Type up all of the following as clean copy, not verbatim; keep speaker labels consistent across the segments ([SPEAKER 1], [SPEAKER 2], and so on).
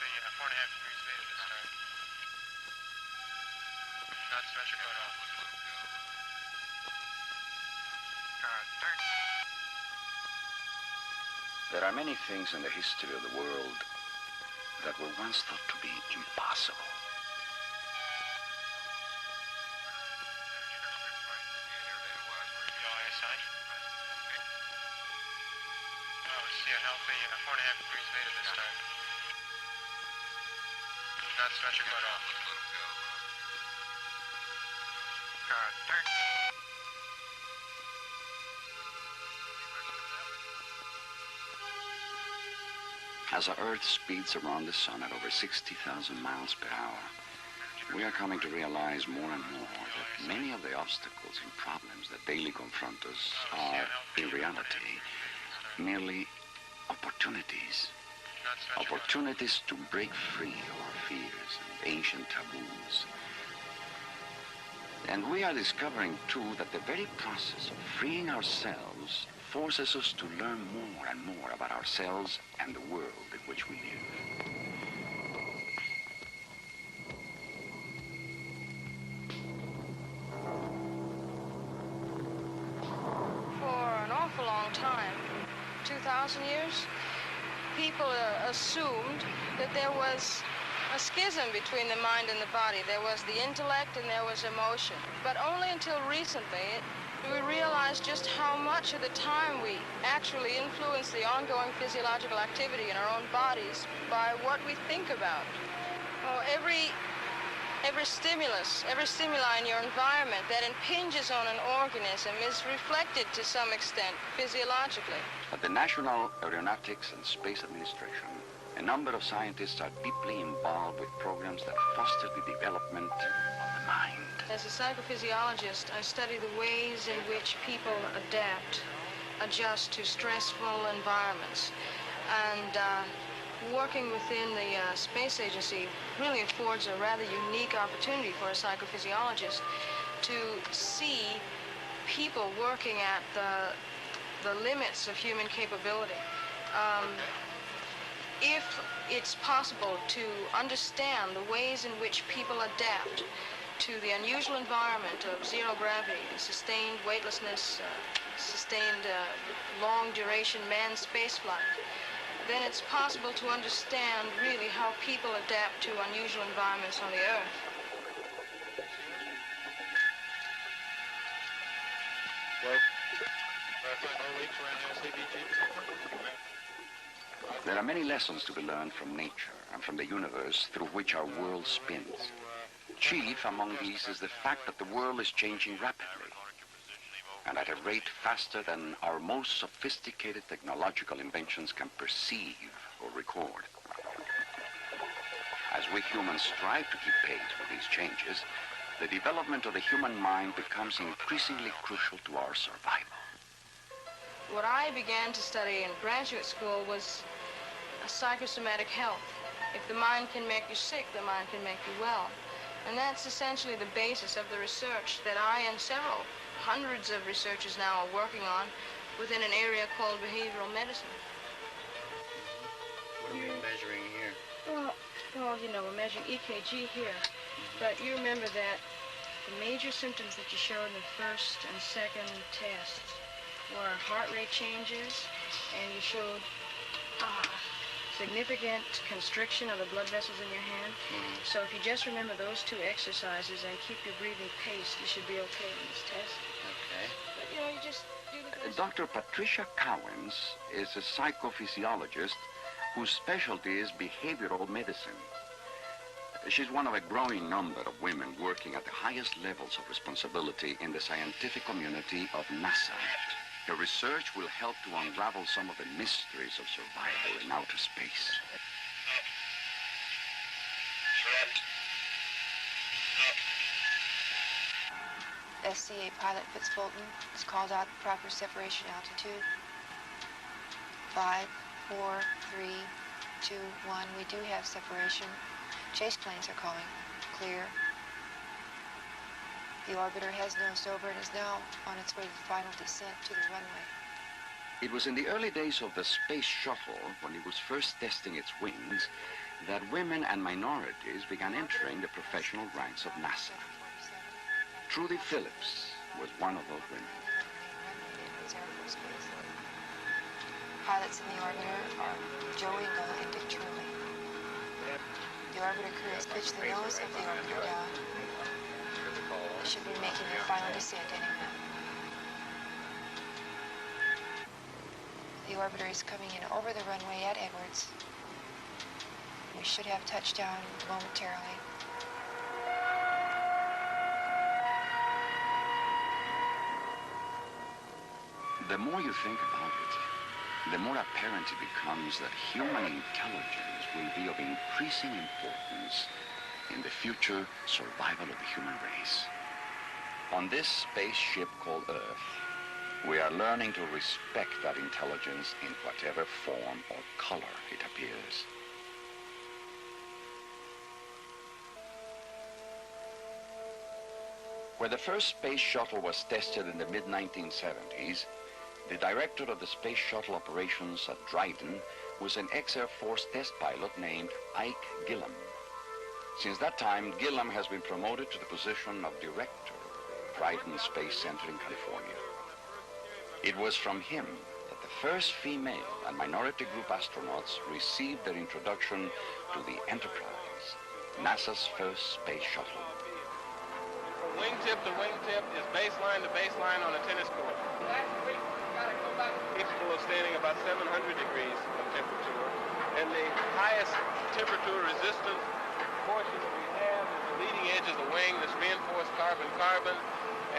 [SPEAKER 1] 4.5 degrees theta this time. Not symmetrical at all. Turn.
[SPEAKER 2] There are many things in the history of the world that were once thought to be impossible.
[SPEAKER 1] Healthy 4.5 degrees theta this time. Not symmetrical at all. Turn.
[SPEAKER 2] As our Earth speeds around the sun at over 60,000 miles per hour, we are coming to realize more and more that many of the obstacles and problems that daily confront us are, in reality, merely opportunities. Opportunities to break free of our fears and ancient taboos. And we are discovering, too, that the very process of freeing ourselves forces us to learn more and more about ourselves and the world in which we live.
[SPEAKER 3] For an awful long time, 2,000 years, people assumed that there was a schism between the mind and the body. There was the intellect and there was emotion. But only until recently do we realize just how much of the time we actually influence the ongoing physiological activity in our own bodies by what we think about. Oh, every stimuli in your environment that impinges on an organism is reflected to some extent physiologically.
[SPEAKER 2] At the National Aeronautics and Space Administration, a number of scientists are deeply involved with programs that foster the development of the mind.
[SPEAKER 3] As a psychophysiologist, I study the ways in which people adjust to stressful environments. And working within the space agency really affords a rather unique opportunity for a psychophysiologist to see people working at the limits of human capability. If it's possible to understand the ways in which people adapt to the unusual environment of zero gravity, sustained weightlessness, sustained long-duration manned spaceflight, then it's possible to understand really how people adapt to unusual environments on the Earth.
[SPEAKER 2] There are many lessons to be learned from nature and from the universe through which our world spins. Chief among these is the fact that the world is changing rapidly, and at a rate faster than our most sophisticated technological inventions can perceive or record. As we humans strive to keep pace with these changes, the development of the human mind becomes increasingly crucial to our survival.
[SPEAKER 3] What I began to study in graduate school was psychosomatic health. If the mind can make you sick, the mind can make you well. And that's essentially the basis of the research that I and several hundreds of researchers now are working on within an area called behavioral medicine.
[SPEAKER 4] What are we measuring here?
[SPEAKER 3] Well, you know, we're measuring EKG here. But you remember that the major symptoms that you showed in the first and second tests were heart rate changes, and you showed significant constriction of the blood vessels in your hand. So if you just remember those two exercises and keep your breathing paced, you should be okay in this test.
[SPEAKER 4] Okay.
[SPEAKER 3] But, you know, you just do the best.
[SPEAKER 2] Dr. Patricia Cowens is a psychophysiologist whose specialty is behavioral medicine. She's one of a growing number of women working at the highest levels of responsibility in the scientific community of NASA. Her research will help to unravel some of the mysteries of survival in outer space.
[SPEAKER 5] SCA pilot Fitz Fulton has called out proper separation altitude. 5, 4, 3, 2, 1. We do have separation. Chase planes are calling. Clear. The orbiter has nosed over and is now on its way to the final descent to the runway.
[SPEAKER 2] It was in the early days of the space shuttle, when it was first testing its wings, that women and minorities began entering the professional ranks of NASA. Trudy Phillips was one of those women.
[SPEAKER 5] Pilots in the orbiter are Joe Engel and Dick Truly. The orbiter crew has pitched the nose of the orbiter down. They should be making their final descent any minute. The orbiter is coming in over the runway at Edwards. We should have touchdown momentarily.
[SPEAKER 2] The more you think about it, the more apparent it becomes that human intelligence will be of increasing importance in the future survival of the human race. On this spaceship called Earth, we are learning to respect that intelligence in whatever form or color it appears. Where the first space shuttle was tested in the mid-1970s, the director of the space shuttle operations at Dryden was an ex-Air Force test pilot named Ike Gillum. Since that time, Gillum has been promoted to the position of director of Dryden Space Center in California. It was from him that the first female and minority group astronauts received their introduction to the Enterprise, NASA's first space shuttle.
[SPEAKER 6] From wingtip to wingtip is baseline to baseline on a tennis court. Capable of standing about 700 degrees of temperature. And the highest temperature resistant portion that we have is the leading edge of the wing, this reinforced carbon-carbon.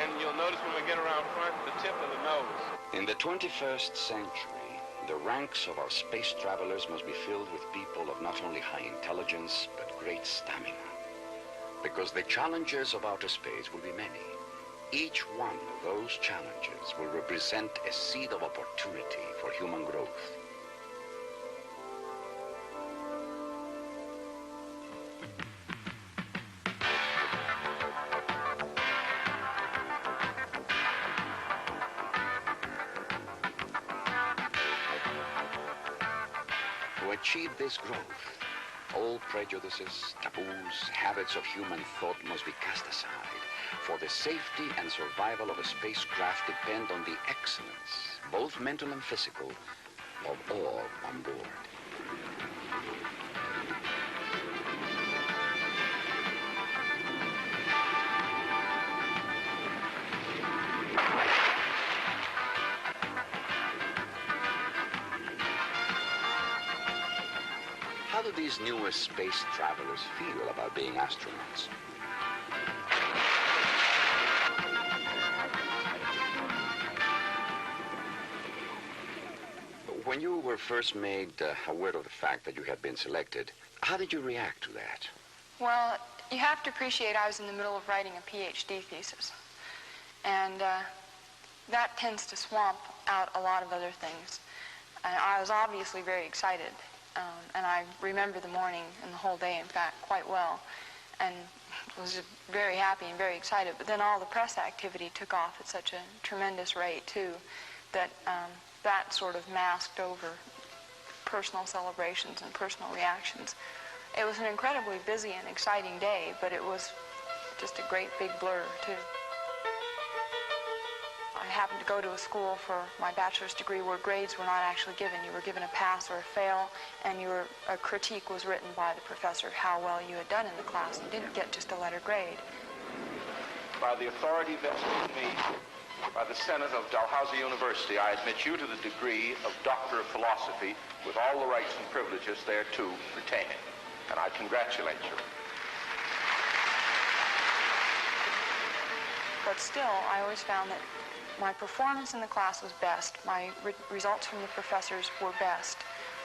[SPEAKER 6] And you'll notice when we get around front, the tip of the nose.
[SPEAKER 2] In the 21st century, the ranks of our space travelers must be filled with people of not only high intelligence, but great stamina. Because the challenges of outer space will be many. Each one of those challenges will represent a seed of opportunity for human growth. To achieve this growth, all prejudices, taboos, habits of human thought must be cast aside. For the safety and survival of a spacecraft depend on the excellence, both mental and physical, of all on board. How do these newest space travelers feel about being astronauts? When you were first made aware of the fact that you had been selected, how did you react to that?
[SPEAKER 7] Well, you have to appreciate I was in the middle of writing a PhD thesis. And that tends to swamp out a lot of other things. And I was obviously very excited. And I remember the morning and the whole day, in fact, quite well. And was very happy and very excited. But then all the press activity took off at such a tremendous rate, too, that that sort of masked over personal celebrations and personal reactions. It was an incredibly busy and exciting day, but it was just a great big blur, too. I happened to go to a school for my bachelor's degree where grades were not actually given. You were given a pass or a fail, and a critique was written by the professor of how well you had done in the class. You didn't get just a letter grade.
[SPEAKER 8] By the authority vested in me by the Senate of Dalhousie University, I admit you to the degree of Doctor of Philosophy with all the rights and privileges thereto pertaining, and I congratulate you.
[SPEAKER 7] But still, I always found that my performance in the class was best. My results from the professors were best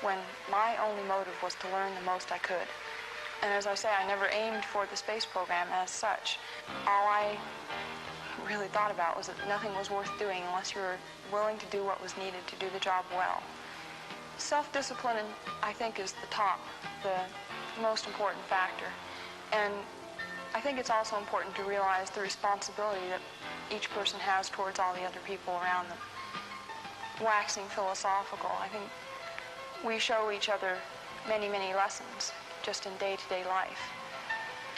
[SPEAKER 7] when my only motive was to learn the most I could. And as I say, I never aimed for the space program as such. All I really thought about was that nothing was worth doing unless you were willing to do what was needed to do the job well. Self-discipline, I think, is the most important factor. And I think it's also important to realize the responsibility that each person has towards all the other people around them. Waxing philosophical, I think we show each other many, many lessons. just in day-to-day life.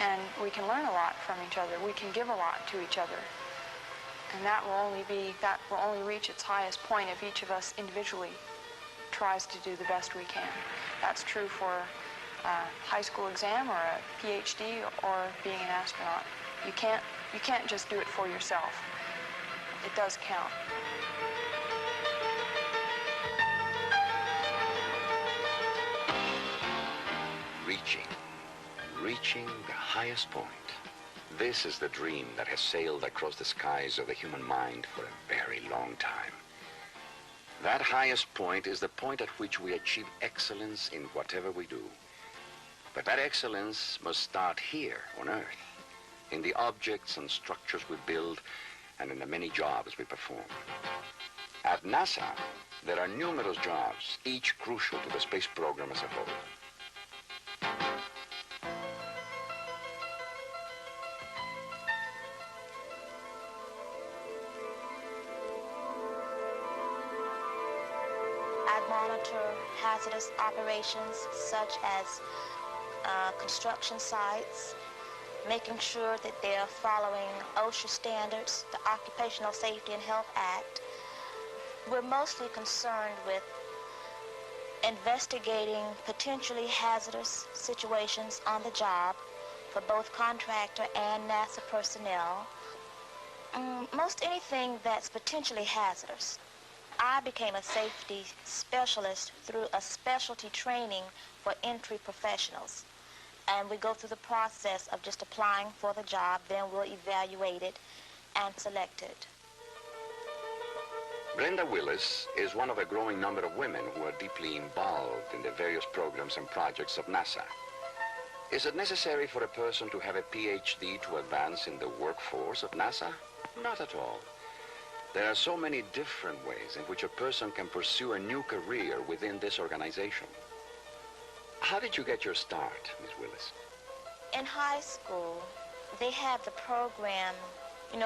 [SPEAKER 7] And we can learn a lot from each other. We can give a lot to each other. And that will only reach its highest point if each of us individually tries to do the best we can. That's true for a high school exam or a PhD or being an astronaut. You can't just do it for yourself. It does count.
[SPEAKER 2] Reaching the highest point. This is the dream that has sailed across the skies of the human mind for a very long time. That highest point is the point at which we achieve excellence in whatever we do. But that excellence must start here on Earth, in the objects and structures we build, and in the many jobs we perform. At NASA, there are numerous jobs, each crucial to the space program as a whole.
[SPEAKER 9] I monitor hazardous operations such as construction sites, making sure that they're following OSHA standards, the Occupational Safety and Health Act. We're mostly concerned with investigating potentially hazardous situations on the job for both contractor and NASA personnel. Most anything that's potentially hazardous. I became a safety specialist through a specialty training for entry professionals. And we go through the process of just applying for the job, then we'll evaluate it and select it.
[SPEAKER 2] Brenda Willis is one of a growing number of women who are deeply involved in the various programs and projects of NASA. Is it necessary for a person to have a PhD to advance in the workforce of NASA? Not at all. There are so many different ways in which a person can pursue a new career within this organization. How did you get your start, Ms. Willis?
[SPEAKER 9] In high school, they had the program,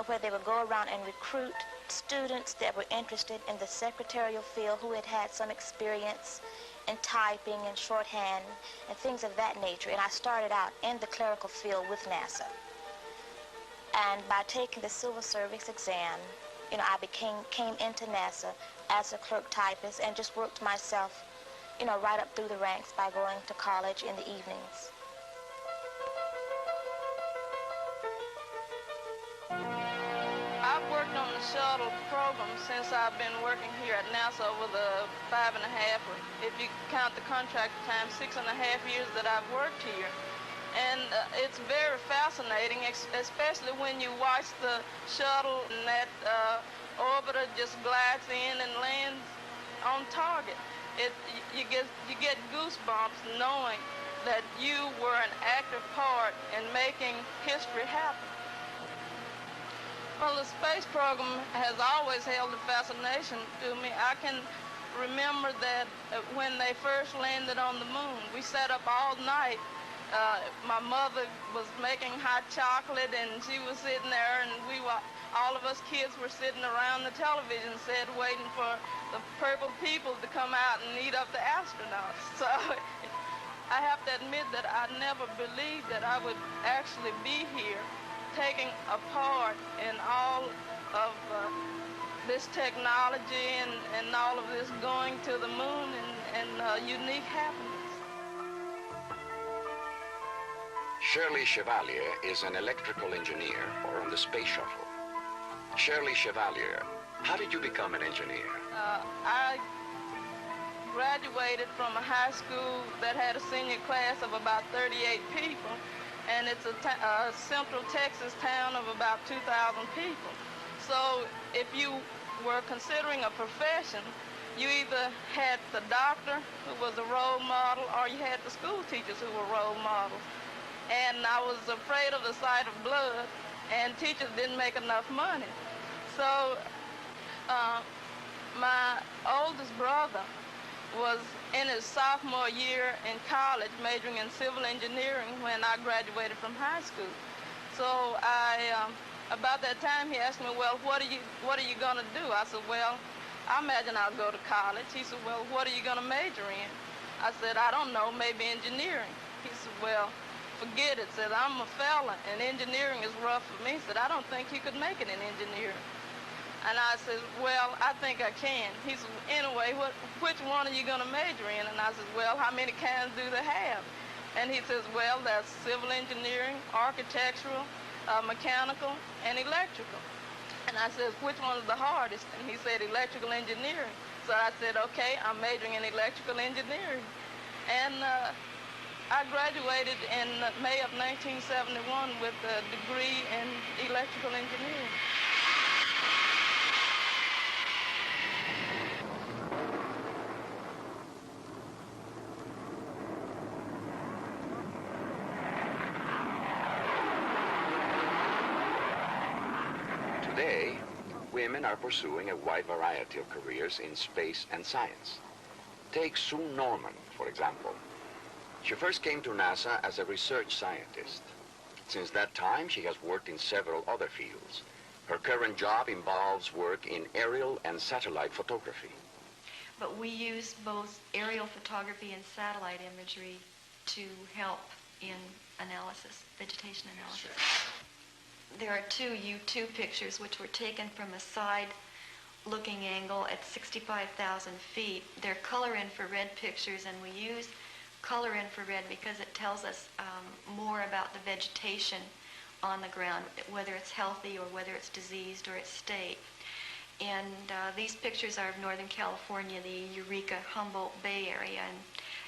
[SPEAKER 9] where they would go around and recruit students that were interested in the secretarial field who had had some experience in typing and shorthand and things of that nature. And I started out in the clerical field with NASA. And by taking the civil service exam, I came into NASA as a clerk typist and just worked myself, right up through the ranks by going to college in the evenings.
[SPEAKER 3] I've worked on the shuttle program since I've been working here at NASA over the 5.5, or if you count the contract time, 6.5 years that I've worked here. And it's very fascinating, especially when you watch the shuttle and that orbiter just glides in and lands on target. You get goosebumps knowing that you were an active part in making history happen. Well, the space program has always held a fascination to me. I can remember that when they first landed on the moon, we sat up all night. My mother was making hot chocolate, and she was sitting there, and all of us kids were sitting around the television set waiting for the purple people to come out and eat up the astronauts. So I have to admit that I never believed that I would actually be here taking a part in all of this technology and all of this going to the moon and unique happenings.
[SPEAKER 2] Shirley Chevalier is an electrical engineer on the space shuttle. Shirley Chevalier, how did you become an engineer?
[SPEAKER 3] I graduated from a high school that had a senior class of about 38 people, and it's a central Texas town of about 2,000 people. So if you were considering a profession, you either had the doctor, who was a role model, or you had the school teachers who were role models. And I was afraid of the sight of blood, and teachers didn't make enough money. So my oldest brother was in his sophomore year in college, majoring in civil engineering when I graduated from high school. So about that time, he asked me, well, what are you going to do? I said, well, I imagine I'll go to college. He said, well, what are you going to major in? I said, I don't know, maybe engineering. He said, well, forget it. Said, I'm a fella, and engineering is rough for me. Said, I don't think you could make it in engineering. And I said, well, I think I can. He said, anyway, which one are you going to major in? And I said, well, how many kinds do they have? And he says, well, that's civil engineering, architectural, mechanical, and electrical. And I said, which one is the hardest? And he said, electrical engineering. So I said, okay, I'm majoring in electrical engineering. And I graduated in May of 1971 with a degree in electrical engineering.
[SPEAKER 2] Today, women are pursuing a wide variety of careers in space and science. Take Sue Norman, for example. She first came to NASA as a research scientist. Since that time, she has worked in several other fields. Her current job involves work in aerial and satellite photography.
[SPEAKER 10] But we use both aerial photography and satellite imagery to help in analysis, vegetation analysis. There are two U-2 pictures which were taken from a side-looking angle at 65,000 feet. They're color infrared pictures, and we use color infrared because it tells us more about the vegetation on the ground, whether it's healthy or whether it's diseased or its state. And these pictures are of Northern California, the Eureka Humboldt Bay area, and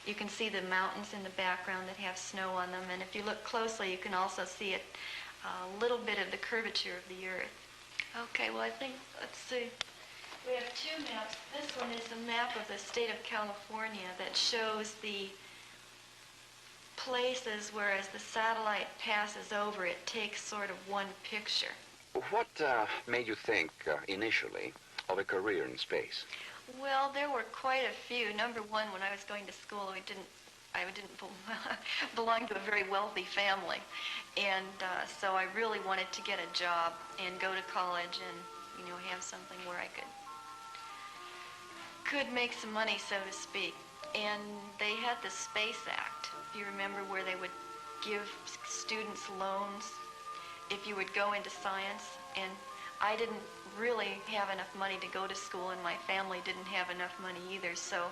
[SPEAKER 10] you can see the mountains in the background that have snow on them, and if you look closely you can also see a little bit of the curvature of the earth. Okay, well I think, let's see. We have two maps. This one is a map of the state of California that shows the places where as the satellite passes over, it takes sort of one picture.
[SPEAKER 2] What made you think initially of a career in space?
[SPEAKER 10] Well, there were quite a few. Number one, when I was going to school, I didn't belong to a very wealthy family, and so I really wanted to get a job and go to college and, you know, have something where I could make some money, so to speak. And they had the Space Act, if you remember, where they would give students loans if you would go into science, and I didn't really have enough money to go to school, and my family didn't have enough money either, so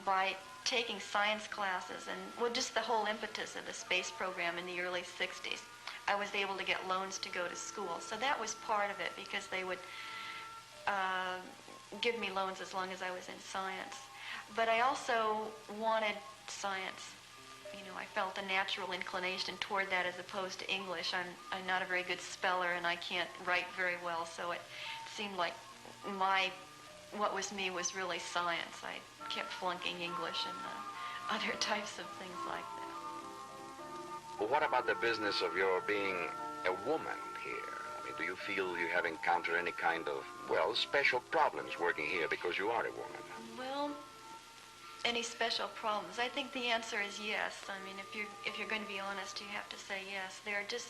[SPEAKER 10] by taking science classes and, well, just the whole impetus of the space program in the early 60s, I was able to get loans to go to school. So that was part of it, because they would give me loans as long as I was in science. But I also wanted science. You know, I felt a natural inclination toward that as opposed to English. I'm not a very good speller, and I can't write very well, so it seemed like what was me was really science. I kept flunking English and other types of things like that.
[SPEAKER 2] Well, what about the business of your being a woman here? I mean, do you feel you have encountered any kind of, well, special problems working here because you are a woman?
[SPEAKER 10] Well, any special problems? I think the answer is yes. I mean, if you're going to be honest, you have to say yes. There are just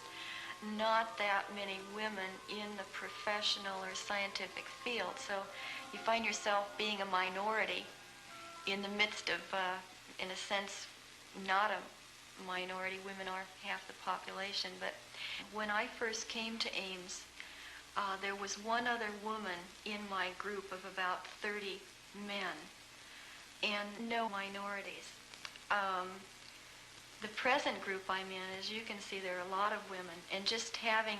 [SPEAKER 10] not that many women in the professional or scientific field, so you find yourself being a minority in the midst of, in a sense, not a minority. Women are half the population. But when I first came to Ames, there was one other woman in my group of about 30 men, and no minorities. The present group I'm in, as you can see, there are a lot of women, and just having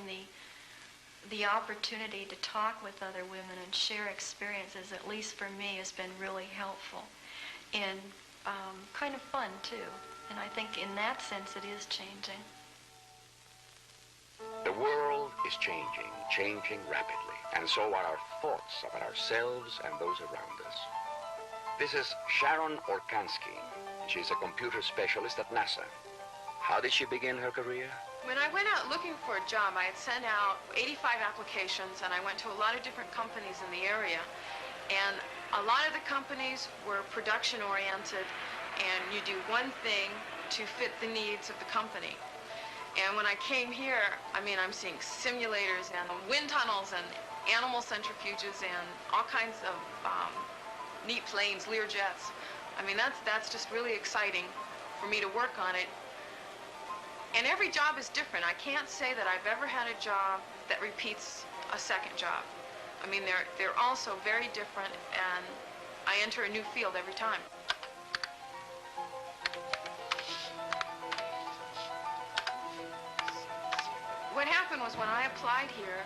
[SPEAKER 10] the opportunity to talk with other women and share experiences, at least for me, has been really helpful and kind of fun too. And I think in that sense it is changing.
[SPEAKER 2] The world is changing rapidly, and so are our thoughts about ourselves and those around us. This is Sharon Orkansky. She's a computer specialist at NASA. How did she begin her career?
[SPEAKER 11] When I went out looking for a job, I had sent out 85 applications, and I went to a lot of different companies in the area. And a lot of the companies were production-oriented, and you do one thing to fit the needs of the company. And when I came here, I mean, I'm seeing simulators and wind tunnels and animal centrifuges and all kinds of neat planes, Lear jets. I mean, that's just really exciting for me to work on it. And every job is different. I can't say that I've ever had a job that repeats a second job. I mean, they're also very different, and I enter a new field every time. What happened was when I applied here,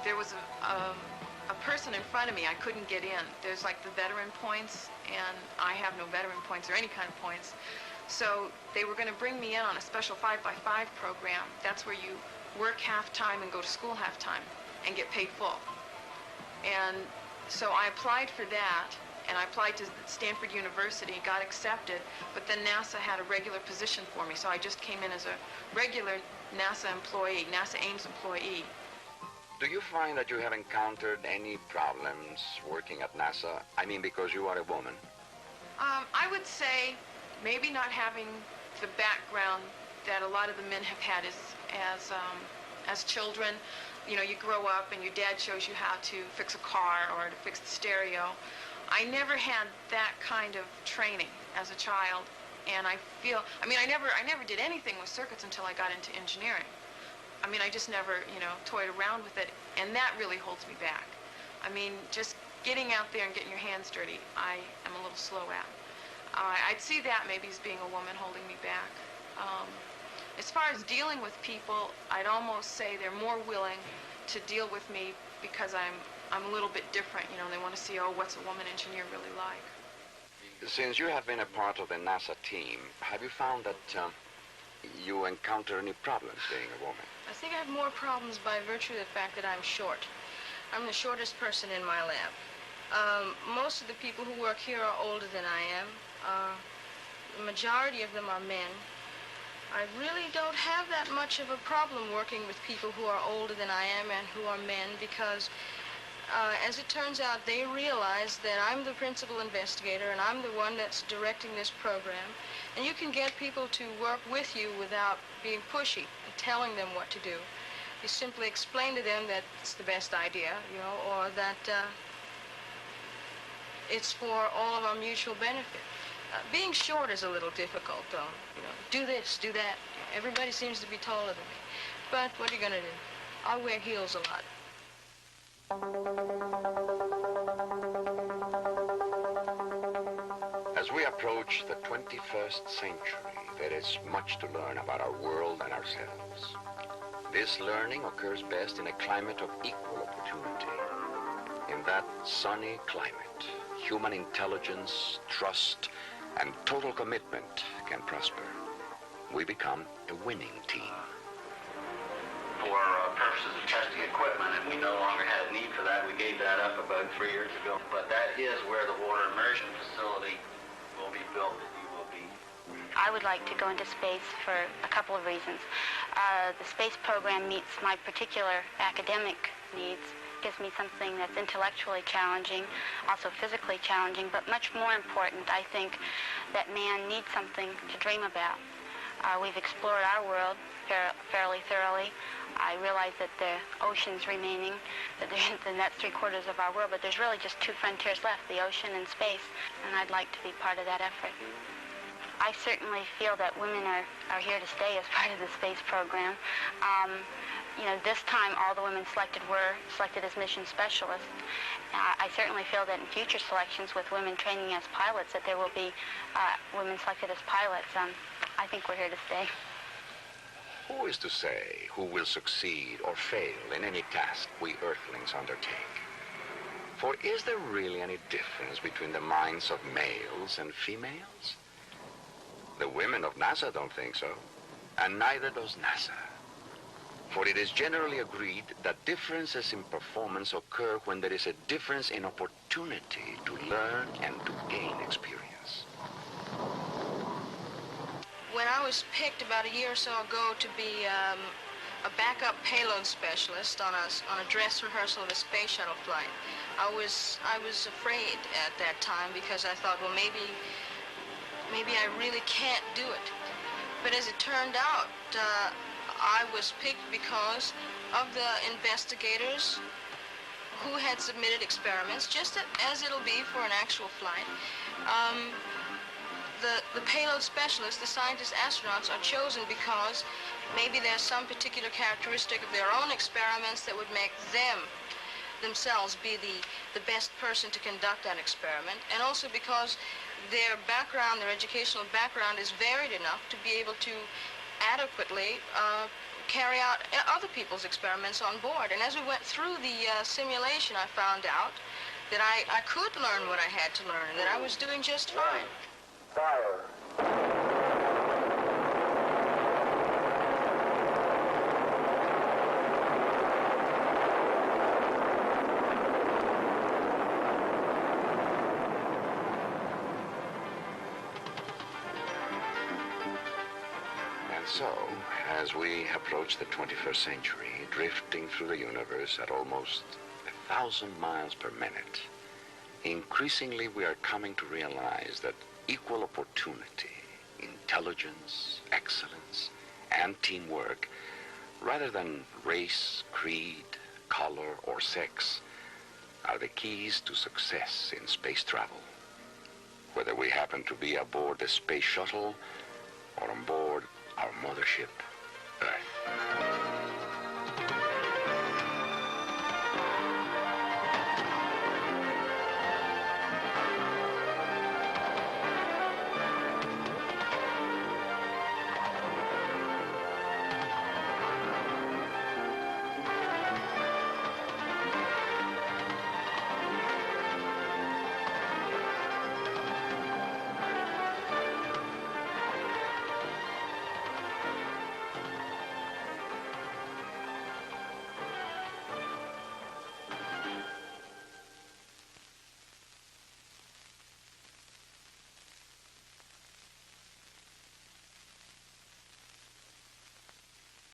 [SPEAKER 11] there was a person in front of me. I couldn't get in. There's like the veteran points, and I have no veteran points or any kind of points. So they were going to bring me in on a special 5x5 program. That's where you work half-time and go to school half-time and get paid full. And so I applied for that, and I applied to Stanford University, got accepted, but then NASA had a regular position for me, so I just came in as a regular NASA employee, NASA Ames employee.
[SPEAKER 2] Do you find that you have encountered any problems working at NASA? I mean, because you are a woman.
[SPEAKER 11] I would say maybe not having the background that a lot of the men have had as children. You know, you grow up and your dad shows you how to fix a car or to fix the stereo. I never had that kind of training as a child, and I feel, I mean, I never did anything with circuits until I got into engineering. I mean, I just never, you know, toyed around with it, and that really holds me back. I mean, just getting out there and getting your hands dirty, I am a little slow at. I'd see that maybe as being a woman holding me back. As far as dealing with people, I'd almost say they're more willing to deal with me because I'm a little bit different. You know, they want to see, oh, what's a woman engineer really like?
[SPEAKER 2] Since you have been a part of the NASA team, have you found that you encounter any problems being a woman?
[SPEAKER 3] I think I have more problems by virtue of the fact that I'm short. I'm the shortest person in my lab. Most of the people who work here are older than I am. The majority of them are men. I really don't have that much of a problem working with people who are older than I am and who are men because, as it turns out, they realize that I'm the principal investigator and I'm the one that's directing this program. And you can get people to work with you without being pushy and telling them what to do. You simply explain to them that it's the best idea, you know, or that it's for all of our mutual benefit. Being short is a little difficult, though. You know, do this, do that. Everybody seems to be taller than me. But what are you going to do? I wear heels a lot.
[SPEAKER 2] As we approach the 21st century, there is much to learn about our world and ourselves. This learning occurs best in a climate of equal opportunity. In that sunny climate, human intelligence, trust, and total commitment can prosper. We become a winning team.
[SPEAKER 4] For purposes of testing equipment, and we no longer had a need for that. We gave that up about 3 years ago. But that is where the water immersion facility will be built that you will be.
[SPEAKER 12] I would like to go into space for a couple of reasons. The space program meets my particular academic needs. Gives me something that's intellectually challenging, also physically challenging, but much more important, I think, that man needs something to dream about. We've explored our world fairly thoroughly. I realize that the ocean's remaining, that that's 3/4 of our world, but there's really just two frontiers left, the ocean and space, and I'd like to be part of that effort. I certainly feel that women are here to stay as part of the space program. You know, this time all the women selected were selected as mission specialists. I certainly feel that in future selections with women training as pilots that there will be women selected as pilots. I think we're here to stay.
[SPEAKER 2] Who is to say who will succeed or fail in any task we Earthlings undertake? For is there really any difference between the minds of males and females? The women of NASA don't think so, and neither does NASA. For it is generally agreed that differences in performance occur when there is a difference in opportunity to learn and to gain experience.
[SPEAKER 3] When I was picked about a year or so ago to be a backup payload specialist on a dress rehearsal of a space shuttle flight, I was afraid at that time because I thought, well, maybe I really can't do it. But as it turned out, I was picked because of the investigators who had submitted experiments, just as it'll be for an actual flight. The payload specialists, the scientists, astronauts, are chosen because maybe there's some particular characteristic of their own experiments that would make themselves be the best person to conduct that experiment, and also because their background, their educational background is varied enough to be able to adequately carry out other people's experiments on board. And as we went through the simulation, I found out that I could learn what I had to learn, and that I was doing just fine.
[SPEAKER 8] Fire.
[SPEAKER 2] And so, as we approach the 21st century, drifting through the universe at almost 1,000 miles per minute, increasingly we are coming to realize that equal opportunity, intelligence, excellence, and teamwork, rather than race, creed, color, or sex, are the keys to success in space travel. Whether we happen to be aboard the space shuttle or on board our mothership, Earth.